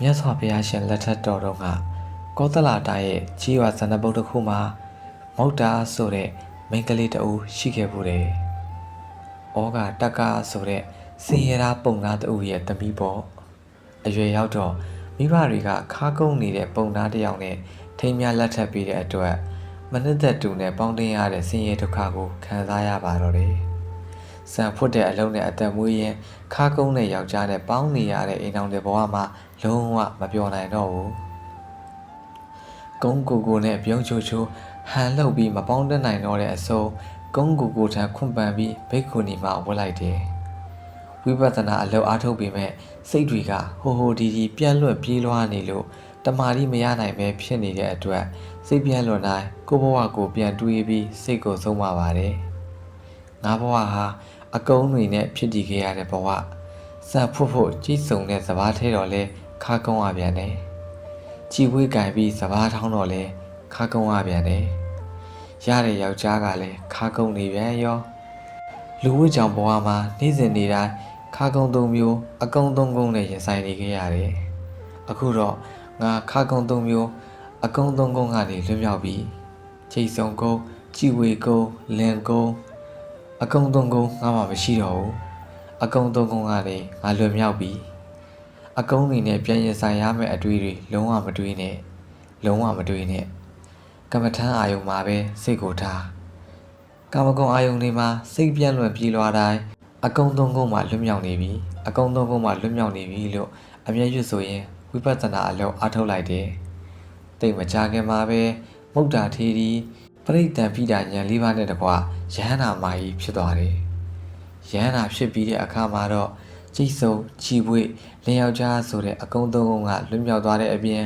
မြတ်စွာဘုရားရှင်လက်ထက်တော်တော့ကကောသလတာရဲ့ကြီးရွာဇဏပုတ်တစ်ခုမှာမုတ်တာဆိုတဲ့မိန်းကလေးတအူးရှိခဲ့ဘူးတယ်။ဩဃတက္ကဆိုတဲ့စင်ရသားပုံသားတအူးရဲ့သမီးပေါ့။အရွယ်ရောက်တော့မိဘတွေကခါကုန်းနေတဲ့ပုံသားတစ်ယောက်နဲ့ထိမ်းများလက်ထပ်ပြီးတဲ့အတွက်မနစ်သက်တူနဲ့ပေါင်းတင်ရတဲ့ဆင်းရဲဒုက္ခကိုခံစားရပါတော့တယ်။ဆန်ဖွတ်တဲ့အလုံးနဲ့အသက်မွေးရင်ခါကုန်းတဲ့ယောက်ျားနဲ့ပေါင်းနေရတဲ့အိမ်တော်တဲ့ဘဝမှာလုံးဝမပြောနိုင်တော့ဘူး။ကုန်းကိုနဲ့ပြုံးချိုချိုဟန်လှုပ်ပြီးမပေါင်းတက်နိုင်တော့တဲ့အစုံကုန်းကိုထံခွန့်ပန်ပြီးဘိက္ခုနီမှာဝတ်လိုက်တယ်။ဝိပဿနာအလုပ်အားထုတ်ပြီးမဲ့စိတ်တွေကဟိုဒီပြန့်လွတ်ပြေးလွှားနေလို့တမာတိမရနိုင်ပဲဖြစ်နေတဲ့အတွက်စိတ်ပြန့်လွတ်နိုင်ကိုဘဝကိုပြန်တွေးပြီးစိတ်ကိုဆုံးမပါတယ်။ငါဘဝဟာအကုန်းတွေနဲ့ဖြစ်တည်ခဲ့ရတဲ့ဘဝစံဖို့ကြည်စုံတဲ့စဘာထဲတော့လဲခါကုန်းရပြန်တယ်။ကြည်ဝေးကင်ပြီးစဘာထောင်းတော့လဲခါကုန်းရပြန်တယ်။ရတဲ့ယောက်ျားကလည်းခါကုန်းနေပြန်ရောလူဝိကြောင်ဘဝမှာနေ့စဉ်နေ့တိုင်းခါကုန်း၃မျိုးအကုန်း၃ကုန်းနဲ့ရင်ဆိုင်နေခဲ့ရတယ်။အခုတော့ငါခါကုန်း၃မျိုးအကုန်း၃ကုန်းကနေလွတ်မြောက်ပြီးချိန်စုံကုန်းကြည်ဝေကုန်းလင်ကုန်းအကုန်း၃ကုန်းငါမှမရှိတော့ဘူးအကုန်း၃ကုန်းကနေငါလွတ်မြောက်ပြီးအကုန်းတွေနဲ့ပြန်ရင်ဆိုင်ရမယ့်အတွေ့တွေလုံးဝမတွေးနဲ့လုံးဝမတွေးနဲ့ကမ္မထမ်းအာယုံမှာပဲစိတ်ကိုထားကာမဂုဏ်အာယုံတွေမှာစိတ်ပြန့်လွင့်ပြေးလွှားတိုင်းအကုန်း၃ကုန်းမှာလွတ်မြောက်နေပြီအကုန်း၃ကုန်းမှာလွတ်မြောက်နေပြီလို့အမျက်ရွတ်ဆိုရင်ဝိပဿနာအလုပ်အားထုတ်လိုက်တယ်တိတ်မကြခင်မှာပဲမုဒ္ဒထေရီပရိဒံပိဒါဉာဏ်၄ပါးနဲ့တကွယဟန္တာမာကြီးဖြစ်သွားတယ်ယဟန္တာဖြစ်ပြီးတဲ့အခါမှာတော့ကြိတ်ဆုံချီပွေလင်ယောက်ျားဆိုတဲ့အကုန်း၃ကုန်းကလွတ်မြောက်သွားတဲ့အပြင်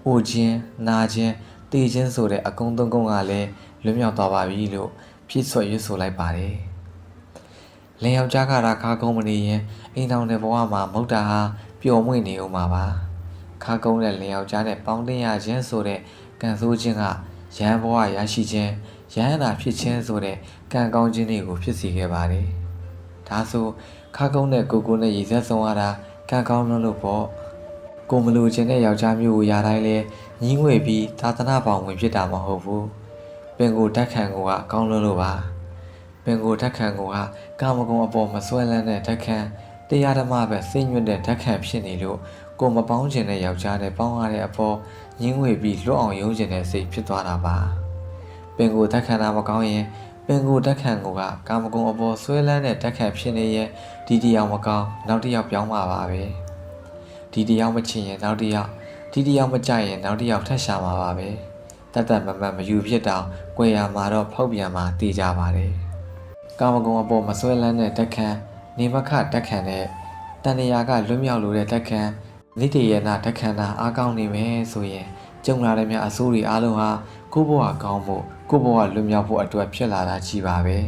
အိုခြင်းနာခြင်းတေခြင်းဆိုတဲ့အကုန်း၃ကုန်းကလည်းလွတ်မြောက်သွားပါပြီလို့ဖြစ်ဆွရွတ်ဆိုလိုက်ပါတယ်လင်ယောက်ျားကခါကုန်းမနေရင်အိမ်တော်တဲ့ဘဝမှာမုဒ္ဒဟာပျော်မွေ့နေဦးမှာပါခါကုန်းတဲ့လင်ယောက်ျားနဲ့ပေါင်းတင်ရခြင်းဆိုတဲ့ကံဆိုးခြင်းကယဟန်ဘဝရရှိခြင်းယဟန္တာဖြစ်ခြင်းဆိုတဲ့ကံကောင်းခြင်းတွေကိုဖြစ်စေခဲ့ပါတယ်ဒါဆိုခါကုန်းတဲ့ကိုနဲ့ရည်စက်ဆုံးရတာကံကောင်းလို့ပေါ့ကိုမလိုချင်တဲ့ယောက်ျားမျိုးကိုရတိုင်းလဲညီးငွေပြီးသာသနာ့ဘောင်ဝင်ဖြစ်တာမဟုတ်ဘူးပင်ကိုတက်ခံကိုကကောင်းလို့ပါပင်ကိုတက်ခံကိုကကာမဂုဏ်အပေါ်မဆွဲလန်းတဲ့တက်ခံတရားဓမ္မပဲစိတ်ညွတ်တဲ့တက်ခံဖြစ်နေလို့ကိုမပေါင်းချင်တဲ့ယောက်ျားနဲ့ပေါင်းရတဲ့အပေါ်ညီးငွေပြီးလွတ်အောင်ယုံချင်တဲ့စိတ်ဖြစ်သွားတာပါပင်ကိုတက်ခံတာမကောင်းရင်ပင်ကိုတက်ခံကိုကကာမဂုဏ်အပေါ်ဆွဲလန်းတဲ့တက်ခံဖြစ်နေရင်ဒီတရားမကောင်းနောက်တစ်ယောက်ပြောင်းမှာပါပဲဒီတရားမချင်ရင်နောက်တစ်ယောက်ဒီတရားမကြိုက်ရင်နောက်တစ်ယောက်ထပ်ရှာမှာပါပဲတတ်မမယူဖြစ်တောင်ကြွယ်ရမှာတော့ဖောက်ပြန်မှာတည်ကြပါတယ်ကာမဂုဏ်အပေါ်မဆွဲလန်းတဲ့တက်ခံနေမခတက်ခံတဲ့တဏှာကလွတ်မြောက်လို့တဲ့တက်ခံနိတ္တယနာတက်ခံတာအားကောင်းနေမယ်ဆိုရင်ကြုံလာတဲ့များအဆိုးတွေအားလုံးဟာကိုယ့်ဘဝကောင်းဖို့ကိုယ့်ဘဝလွတ်မြောက်ဖို့အတွက်ဖြစ်လာတာကြီးပါပဲ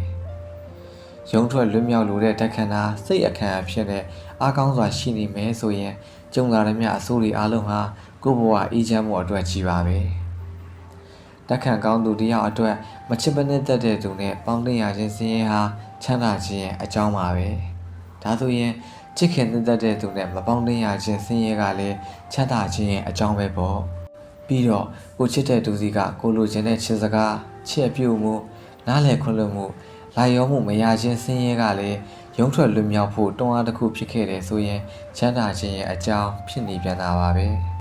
ရုံထွက်လွတ်မြောက်လို့တဲ့တက်ခံတာစိတ်အခမ်းအဖြစ်နဲ့အားကောင်းစွာရှိနေမယ်ဆိုရင်ကြုံလာတဲ့များအဆိုးတွေအားလုံးဟာကိုယ့်ဘဝအေးချမ်းမှုအတွက်ကြီးပါပဲတက်ခံကောင်းသူတယောက်အတွက်မချစ်ပနဲ့တက်တဲ့သူနဲ့ပေါင်းတင်ရခြင်းစင်းရဲဟာချမ်းသာခြင်းရဲ့အကြောင်းပါပဲဒါဆိုရင်ချစ်ခင်တက်တဲ့သူနဲ့မပေါင်းတင်ရခြင်းစင်းရဲကလည်းချမ်းသာခြင်းရဲ့အကြောင်းပဲပေါ့ပြီးတော့ကိုချစ်တဲ့သူစီကကိုလိုချင်တဲ့ချစ်စကားချစ်ပြုမှုနားလည်ခွင့်လွှတ်မှုလိုက်ရောမှုမရခြင်းစင်းရဲကလည်းရုံးထွက်လွတ်မြောက်ဖို့တွန်းအားတစ်ခုဖြစ်ခဲ့တယ်ဆိုရင်ချမ်းသာခြင်းရဲ့အကြောင်းဖြစ်နေပြန်တာပါပဲ